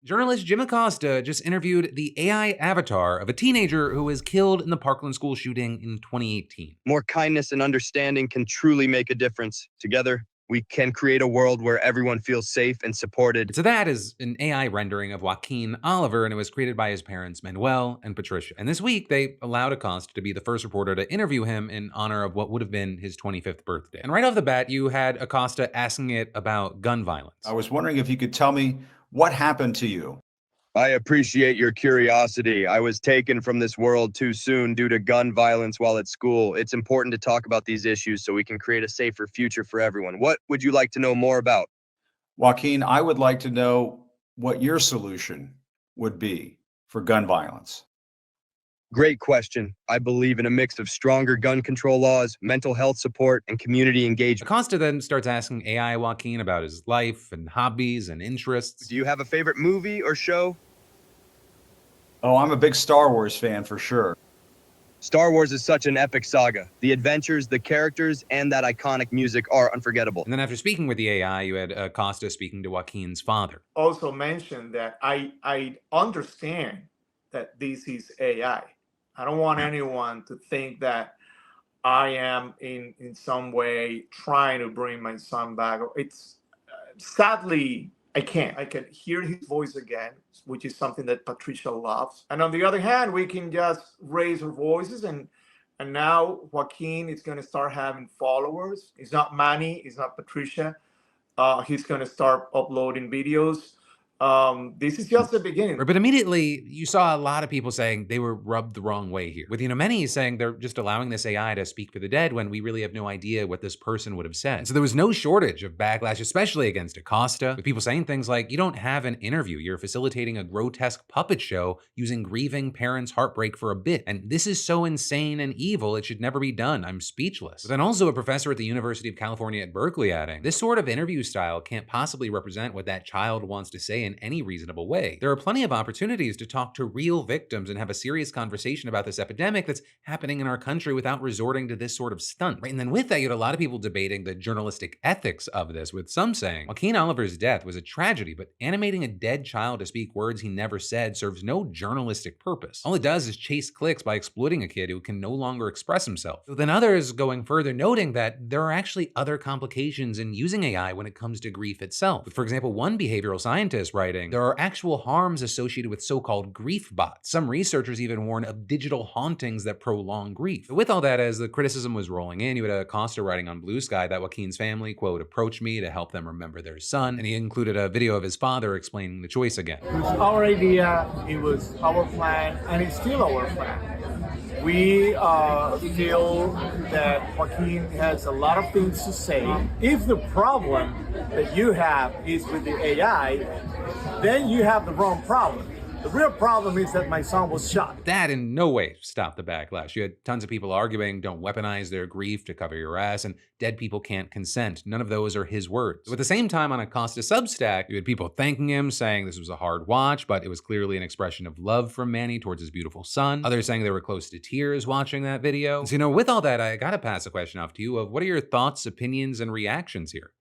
Journalist Jim Acosta just interviewed the AI avatar of a teenager who was killed in the Parkland school shooting in 2018. More kindness and understanding can truly make a difference. Together, we can create a world where everyone feels safe and supported. And so that is an AI rendering of Joaquin Oliver, and it was created by his parents, Manuel and Patricia. And this week, they allowed Acosta to be the first reporter to interview him in honor of what would have been his 25th birthday. And right off the bat, you had Acosta asking it about gun violence. I was wondering if you could tell me what happened to you. I appreciate your curiosity. I was taken from this world too soon due to gun violence while at school. It's important to talk about these issues so we can create a safer future for everyone. What would you like to know more about? Joaquin, I would like to know what your solution would be for gun violence. Great question. I believe in a mix of stronger gun control laws, mental health support, and community engagement. Acosta then starts asking AI Joaquin about his life and hobbies and interests. Do you have a favorite movie or show? Oh, I'm a big Star Wars fan for sure. Star Wars is such an epic saga. The adventures, the characters, and that iconic music are unforgettable. And then after speaking with the AI, you had Acosta speaking to Joaquin's father. Also mentioned that I understand that this is AI. I don't want anyone to think that I am in some way trying to bring my son back. It's sadly, I can't. I can hear his voice again, which is something that Patricia loves. And on the other hand, we can just raise our voices and now Joaquin is going to start having followers. It's not Manny, it's not Patricia. He's going to start uploading videos. This is just the beginning. But immediately you saw a lot of people saying they were rubbed the wrong way here. With, many saying they're just allowing this AI to speak for the dead when we really have no idea what this person would have said. And so there was no shortage of backlash, especially against Acosta, with people saying things like, you don't have an interview, you're facilitating a grotesque puppet show using grieving parents' heartbreak for a bit. And this is so insane and evil, it should never be done. I'm speechless. But then also a professor at the University of California at Berkeley adding, this sort of interview style can't possibly represent what that child wants to say in any reasonable way. There are plenty of opportunities to talk to real victims and have a serious conversation about this epidemic that's happening in our country without resorting to this sort of stunt. Right? And then with that, you had a lot of people debating the journalistic ethics of this, with some saying Joaquin Oliver's death was a tragedy, but animating a dead child to speak words he never said serves no journalistic purpose. All it does is chase clicks by exploiting a kid who can no longer express himself. So then others going further, noting that there are actually other complications in using AI when it comes to grief itself. With, for example, one behavioral scientist writing, there are actual harms associated with so-called grief bots. Some researchers even warn of digital hauntings that prolong grief. But with all that, as the criticism was rolling in, you had Acosta writing on Blue Sky that Joaquin's family, quote, approached me to help them remember their son, and he included a video of his father explaining the choice again. It was our idea, it was our plan, and it's still our plan. We feel that Joaquin has a lot of things to say. If the problem that you have is with the AI, then you have the wrong problem. The real problem is that my son was shot. That in no way stopped the backlash. You had tons of people arguing, don't weaponize their grief to cover your ass, and dead people can't consent. None of those are his words. So at the same time, on Acosta Substack, you had people thanking him, saying this was a hard watch, but it was clearly an expression of love from Manny towards his beautiful son. Others saying they were close to tears watching that video. So, with all that, I gotta pass a question off to you of what are your thoughts, opinions, and reactions here?